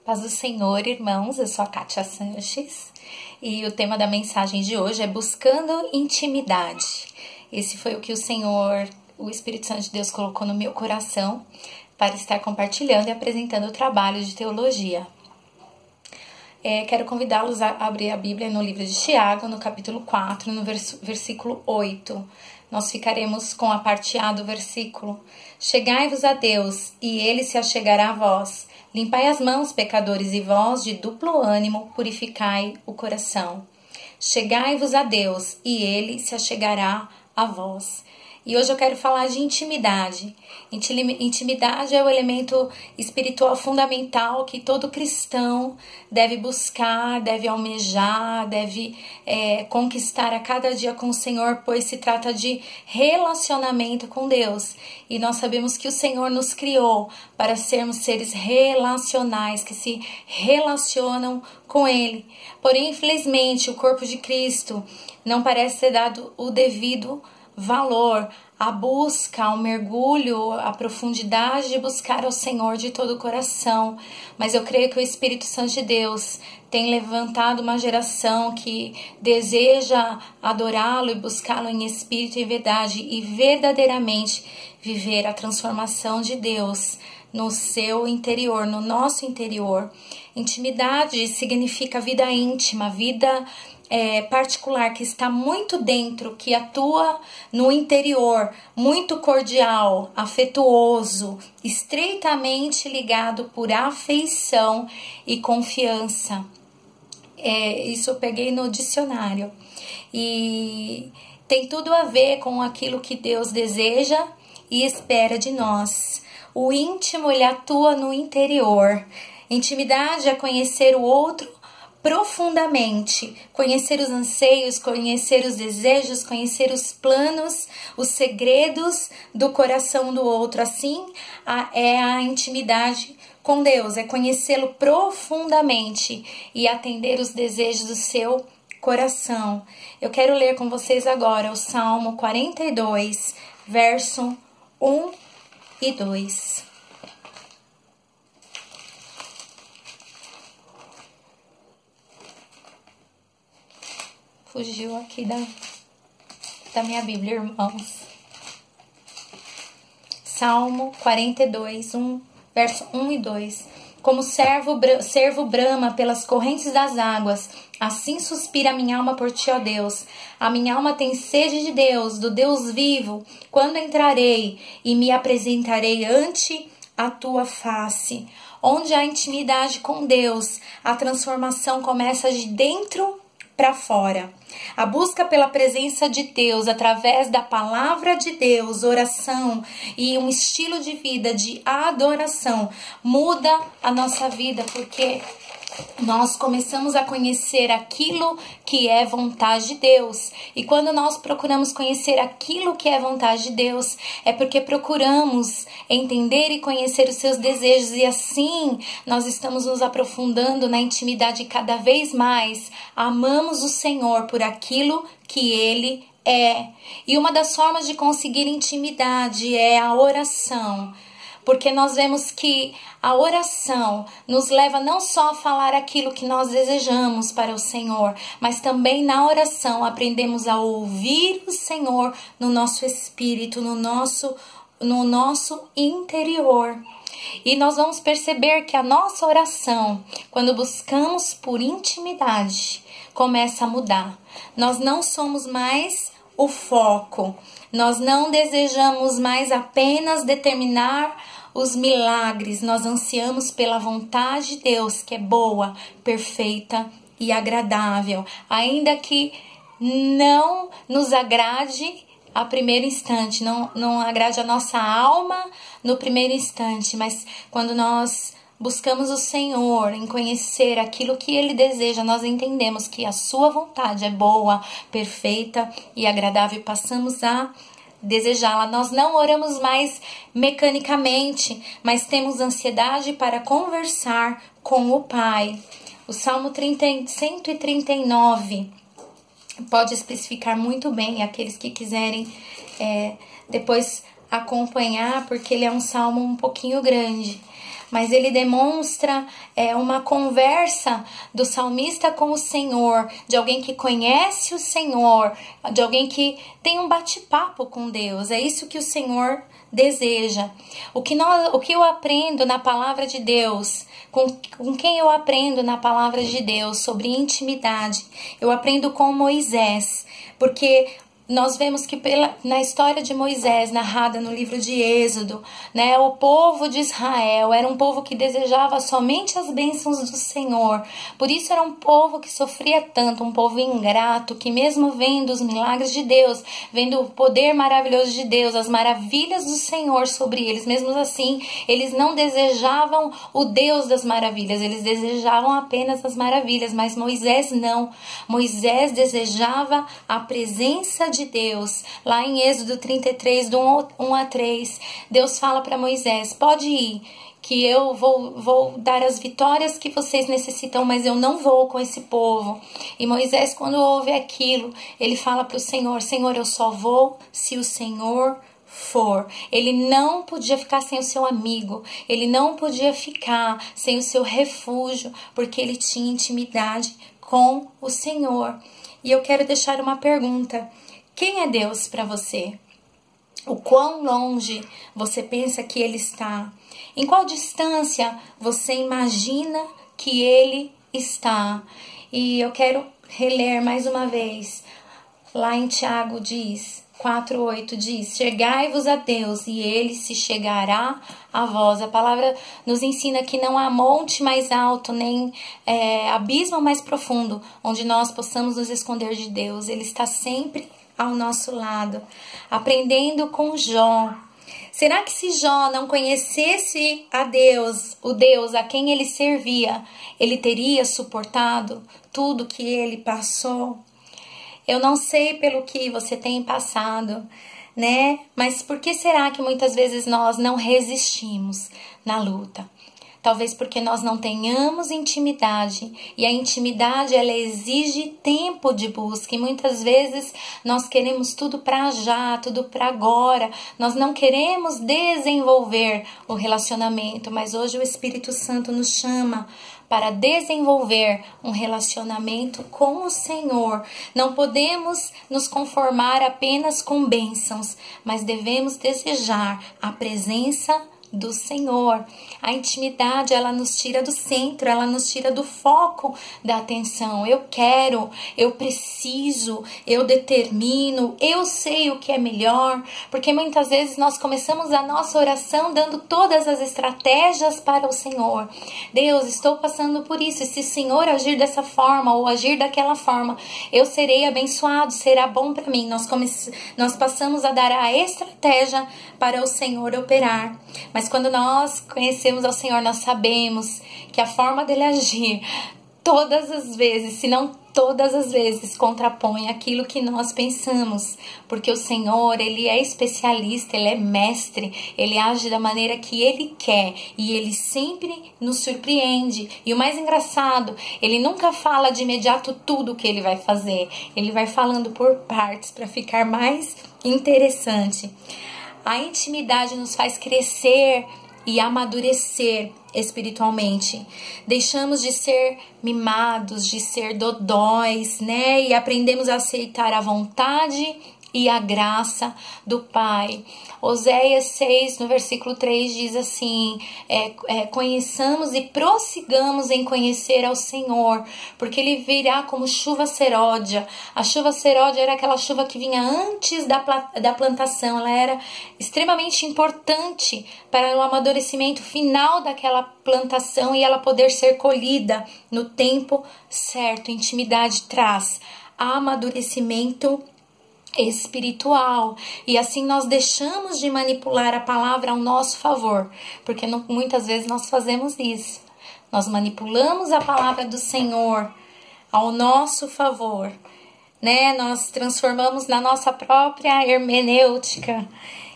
Paz do Senhor, irmãos, eu sou a Kátia Sanches e o tema da mensagem de hoje é buscando intimidade. Esse foi o que o Espírito Santo de Deus colocou no meu coração para estar compartilhando e apresentando o trabalho de teologia. Quero convidá-los a abrir a Bíblia no livro de Tiago, no capítulo 4, no versículo 8. Nós ficaremos com a parte A do versículo. Chegai-vos a Deus, e Ele se achegará a vós. Limpai as mãos, pecadores, e vós, de duplo ânimo, purificai o coração. Chegai-vos a Deus, e Ele se achegará a vós. E hoje eu quero falar de intimidade. Intimidade é o elemento espiritual fundamental que todo cristão deve buscar, deve almejar, deve conquistar a cada dia com o Senhor, pois se trata de relacionamento com Deus. E nós sabemos que o Senhor nos criou para sermos seres relacionais, que se relacionam com Ele. Porém, infelizmente, o corpo de Cristo não parece ter dado o devido valor, a busca, o mergulho, a profundidade de buscar ao Senhor de todo o coração. Mas eu creio que o Espírito Santo de Deus tem levantado uma geração que deseja adorá-lo e buscá-lo em espírito e verdade e verdadeiramente viver a transformação de Deus no seu interior, no nosso interior. Intimidade significa vida íntima, vida particular, que está muito dentro, que atua no interior, muito cordial, afetuoso, estreitamente ligado por afeição e confiança. Isso eu peguei no dicionário. E tem tudo a ver com aquilo que Deus deseja e espera de nós. O íntimo, ele atua no interior. Intimidade é conhecer o outro profundamente, conhecer os anseios, conhecer os desejos, conhecer os planos, os segredos do coração do outro. Assim é a intimidade com Deus, é conhecê-lo profundamente e atender os desejos do seu coração. Eu quero ler com vocês agora o Salmo 42, verso 1 e 2. Fugiu aqui da minha Bíblia, irmãos. Salmo 42, verso 1 e 2. Como servo brama pelas correntes das águas, assim suspira a minha alma por ti, ó Deus. A minha alma tem sede de Deus, do Deus vivo. Quando entrarei e me apresentarei ante a tua face. Onde há intimidade com Deus, a transformação começa de dentro para fora. A busca pela presença de Deus através da palavra de Deus, oração e um estilo de vida de adoração muda a nossa vida, porque nós começamos a conhecer aquilo que é vontade de Deus. E quando nós procuramos conhecer aquilo que é vontade de Deus, é porque procuramos entender e conhecer os seus desejos. E assim nós estamos nos aprofundando na intimidade cada vez mais. Amamos o Senhor por aquilo que Ele é. E uma das formas de conseguir intimidade é a oração. Porque nós vemos que a oração nos leva não só a falar aquilo que nós desejamos para o Senhor, mas também na oração aprendemos a ouvir o Senhor no nosso espírito, no nosso interior. E nós vamos perceber que a nossa oração, quando buscamos por intimidade, começa a mudar. Nós não somos mais o foco. Nós não desejamos mais apenas determinar os milagres. Nós ansiamos pela vontade de Deus, que é boa, perfeita e agradável. Ainda que não nos agrade a primeiro instante, não agrade a nossa alma no primeiro instante, mas quando nós buscamos o Senhor em conhecer aquilo que Ele deseja, nós entendemos que a sua vontade é boa, perfeita e agradável e passamos a desejá-la. Nós não oramos mais mecanicamente, mas temos ansiedade para conversar com o Pai. O Salmo 139 pode especificar muito bem, aqueles que quiserem depois acompanhar, porque ele é um salmo um pouquinho grande. mas ele demonstra uma conversa do salmista com o Senhor, de alguém que conhece o Senhor, de alguém que tem um bate-papo com Deus. É isso que o Senhor deseja. O que eu aprendo na palavra de Deus, com quem eu aprendo na palavra de Deus sobre intimidade? Eu aprendo com Moisés, porque nós vemos que na história de Moisés, narrada no livro de Êxodo, né, o povo de Israel era um povo que desejava somente as bênçãos do Senhor. Por isso era um povo que sofria tanto, um povo ingrato, que mesmo vendo os milagres de Deus, vendo o poder maravilhoso de Deus, as maravilhas do Senhor sobre eles, mesmo assim, eles não desejavam o Deus das maravilhas, eles desejavam apenas as maravilhas, mas Moisés não. Moisés desejava a presença de Deus. Lá em Êxodo 33, do 1 a 3, Deus fala para Moisés: pode ir, que eu vou dar as vitórias que vocês necessitam, mas eu não vou com esse povo. E Moisés, quando ouve aquilo, ele fala para o Senhor: Senhor, eu só vou se o Senhor for. Ele não podia ficar sem o seu amigo, ele não podia ficar sem o seu refúgio, porque ele tinha intimidade com o Senhor. E eu quero deixar uma pergunta: quem é Deus para você? O quão longe você pensa que Ele está? Em qual distância você imagina que Ele está? E eu quero reler mais uma vez. Lá em Tiago 4:8 diz: chegai-vos a Deus e Ele se chegará a vós. A palavra nos ensina que não há monte mais alto, nem abismo mais profundo, onde nós possamos nos esconder de Deus. Ele está sempre ao nosso lado. Aprendendo com Jó. Será que se Jó não conhecesse a Deus, o Deus a quem ele servia, ele teria suportado tudo que ele passou? Eu não sei pelo que você tem passado, né? Mas por que será que muitas vezes nós não resistimos na luta? Talvez porque nós não tenhamos intimidade, e a intimidade ela exige tempo de busca, e muitas vezes nós queremos tudo para já, tudo para agora, nós não queremos desenvolver o relacionamento, mas hoje o Espírito Santo nos chama para desenvolver um relacionamento com o Senhor. Não podemos nos conformar apenas com bênçãos, mas devemos desejar a presença do Senhor. A intimidade, ela nos tira do centro, ela nos tira do foco da atenção. Eu quero, eu preciso, eu determino, eu sei o que é melhor, porque muitas vezes nós começamos a nossa oração dando todas as estratégias para o Senhor. Deus, estou passando por isso, e se o Senhor agir dessa forma ou agir daquela forma, eu serei abençoado, será bom para mim. Nós passamos a dar a estratégia para o Senhor operar. Mas quando nós conhecemos ao Senhor, nós sabemos que a forma dele agir todas as vezes, se não todas as vezes, contrapõe aquilo que nós pensamos. Porque o Senhor, Ele é especialista, Ele é mestre, Ele age da maneira que Ele quer e Ele sempre nos surpreende. E o mais engraçado, Ele nunca fala de imediato tudo o que Ele vai fazer. Ele vai falando por partes para ficar mais interessante. A intimidade nos faz crescer e amadurecer espiritualmente. Deixamos de ser mimados, de ser dodóis, né? E aprendemos a aceitar a vontade e a graça do Pai. Oséias 6, no versículo 3, diz assim: conheçamos e prossigamos em conhecer ao Senhor, porque Ele virá como chuva seródia. A chuva seródia era aquela chuva que vinha antes da plantação. Ela era extremamente importante para o amadurecimento final daquela plantação e ela poder ser colhida no tempo certo. Intimidade traz amadurecimento espiritual, e assim nós deixamos de manipular a palavra ao nosso favor, porque muitas vezes nós fazemos isso, nós manipulamos a palavra do Senhor ao nosso favor, né? Nós transformamos na nossa própria hermenêutica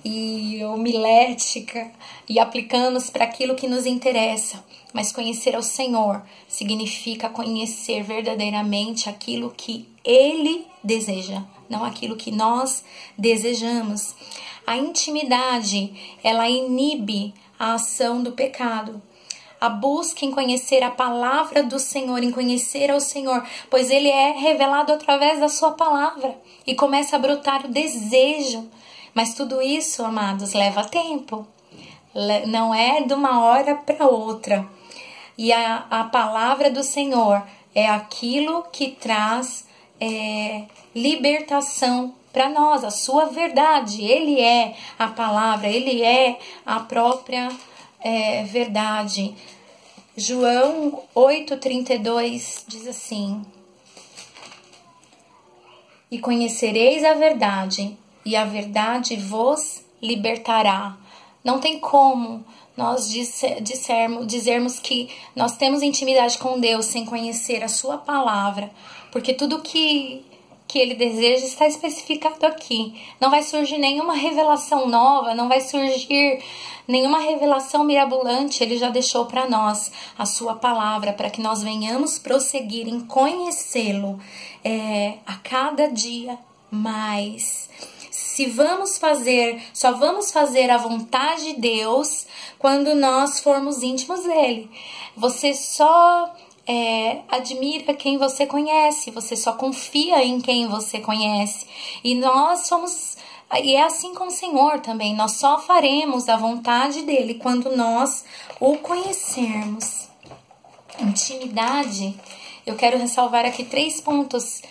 e homilética e aplicamos para aquilo que nos interessa. Mas conhecer ao Senhor significa conhecer verdadeiramente aquilo que Ele deseja, não aquilo que nós desejamos. A intimidade, ela inibe a ação do pecado. a busca em conhecer a palavra do Senhor, em conhecer ao Senhor, pois Ele é revelado através da sua palavra e começa a brotar o desejo. Mas tudo isso, amados, leva tempo, não é de uma hora para outra. E a palavra do Senhor é aquilo que traz libertação para nós, a sua verdade. Ele é a palavra, Ele é a própria verdade. João 8,32 diz assim: e conhecereis a verdade, e a verdade vos libertará. Não tem como nós dizermos que nós temos intimidade com Deus sem conhecer a sua palavra, porque tudo que Ele deseja está especificado aqui. Não vai surgir nenhuma revelação nova, não vai surgir nenhuma revelação mirabolante. Ele já deixou para nós a sua palavra, para que nós venhamos prosseguir em conhecê-lo a cada dia mais. Se só vamos fazer a vontade de Deus quando nós formos íntimos dele. Você só admira quem você conhece, você só confia em quem você conhece. E é assim com o Senhor também, nós só faremos a vontade dele quando nós o conhecermos. Intimidade, eu quero ressalvar aqui 3 pontos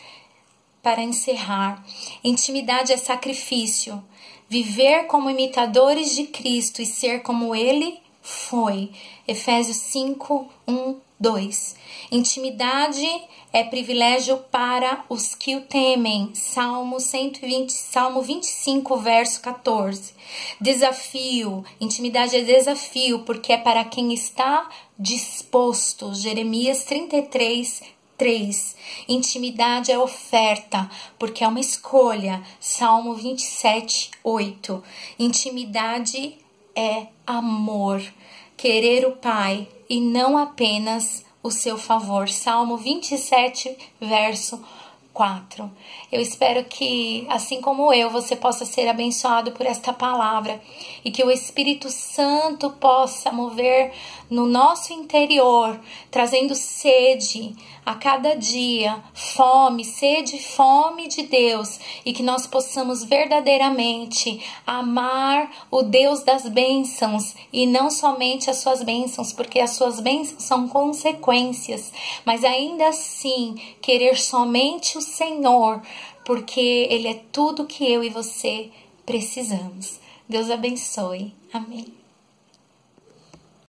para encerrar. Intimidade é sacrifício, viver como imitadores de Cristo e ser como Ele foi. Efésios 5, 1, 2. Intimidade é privilégio para os que o temem. Salmo 25, verso 14. Desafio. Intimidade é desafio, porque é para quem está disposto. Jeremias 33, 3. Intimidade é oferta, porque é uma escolha. Salmo 27, 8. Intimidade é amor, querer o Pai e não apenas o seu favor. Salmo 27, verso 4. Eu espero que, assim como eu, você possa ser abençoado por esta palavra e que o Espírito Santo possa mover no nosso interior, trazendo sede a cada dia, sede e fome de Deus, e que nós possamos verdadeiramente amar o Deus das bênçãos e não somente as suas bênçãos, porque as suas bênçãos são consequências, mas ainda assim querer somente o Senhor, porque Ele é tudo que eu e você precisamos. Deus abençoe. Amém.